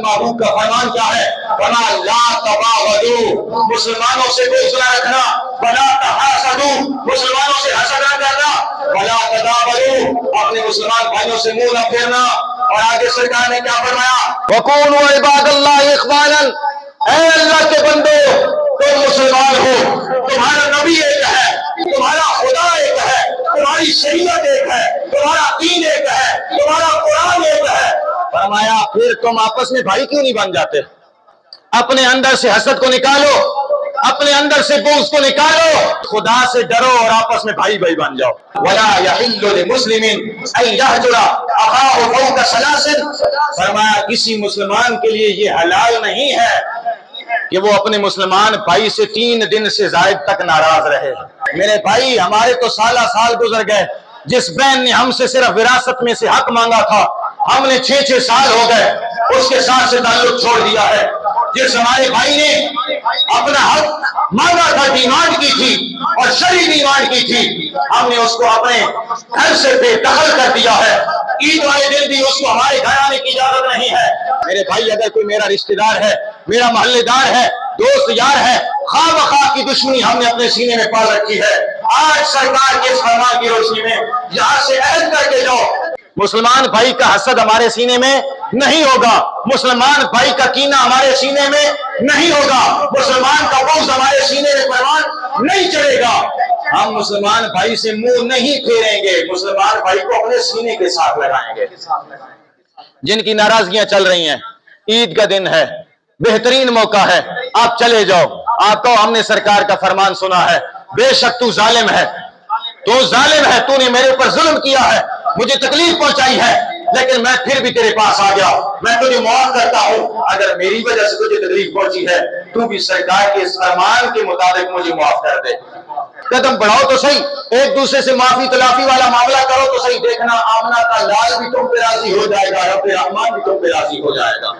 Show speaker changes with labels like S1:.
S1: محبوب کا فرمان کیا ہے؟ وَلَا لَا تَبَاغَضُوا، مسلمانوں سے بغض نہ رکھنا، وَلَا تَحَاسَدُوا، مسلمانوں سے حسد نہ کرنا، وَلَا تَدَابَرُوا، اپنے مسلمان بھائیوں سے منہ نہ پھیرنا۔ اور آگے سرکار نے کیا فرمایا؟ وَكُونُوا عِبَادَ اللَّهِ إِخْوَانًا، اے اللہ کے بندو تم مسلمان ہو، تمہارا نبی ایک ہے، تمہارا خدا ایک ہے، تمہاری شریعت ایک ہے، تمہارا دین ایک ہے، تمہارا قرآن ایک ہے۔ فرمایا پھر تم آپس میں بھائی کیوں نہیں بن جاتے؟ اپنے اندر سے حسد کو نکالو، اپنے اندر سے بغض کو نکالو، خدا سے ڈرو اور آپس میں بھائی بھائی بن جاؤ۔ وَلَا يَحِلُّ لِمُسْلِمٍ أَن يَهْجُرَ أَخَاهُ فَوْقَ ثَلَاثٍ، فرمایا کسی مسلمان کے لیے یہ حلال نہیں ہے کہ وہ اپنے مسلمان بھائی سے 3 دن سے زائد تک ناراض رہے۔ میرے بھائی ہمارے تو سالہ سال گزر گئے، جس بہن نے ہم سے صرف وراثت میں سے حق مانگا تھا ہم نے 6 سال ہو گئے اس کے ساتھ سے تعلق چھوڑ دیا ہے۔ جس ہمارے بھائی نے اپنا حق مانگا تھا، ڈیمانڈ کی تھی اور شرعی ڈیمانڈ کی تھی، ہم نے اس کو اپنے گھر سے بے دخل کر دیا ہے۔ عید والے دن بھی اس کو ہمارے گھر آنے کی اجازت نہیں ہے۔ میرے بھائی اگر کوئی میرا رشتہ دار ہے، میرا محلے دار ہے، دوست یار ہے، خواہ بخواہ کی دشمنی ہم نے اپنے سینے میں پال رکھی ہے، آج سرکار کے اس فرمان کی روشنی میں یہاں سے عہد کر کے جاؤ، مسلمان بھائی کا حسد ہمارے سینے میں نہیں ہوگا، مسلمان بھائی کا کینہ ہمارے سینے میں نہیں ہوگا، مسلمان کا بغض ہمارے سینے میں پروان نہیں چڑھے گا، ہم مسلمان بھائی سے منہ نہیں پھیریں گے، مسلمان بھائی کو اپنے سینے کے ساتھ لگائیں گے۔ جن کی ناراضگیاں چل رہی ہیں، عید کا دن ہے، بہترین موقع ہے، آپ چلے جاؤ، آپ کو ہم نے سرکار کا فرمان سنا ہے، بے شک تو ظالم ہے، تو ظالم ہے، تو نے میرے اوپر ظلم کیا ہے، مجھے تکلیف پہنچائی ہے، لیکن میں پھر بھی تیرے پاس آ گیا، میں تجھے معاف کرتا ہوں، اگر میری وجہ سے تجھے تکلیف پہنچی ہے تو بھی سرکار کے اس فرمان کے مطابق مجھے معاف کر دے۔ قدم بڑھاؤ تو صحیح، ایک دوسرے سے معافی تلافی والا معاملہ کرو تو صحیح، دیکھنا آمنہ کا لال بھی تم پہ راضی ہو جائے گا، رب رحمان بھی تم پہ راضی ہو جائے گا۔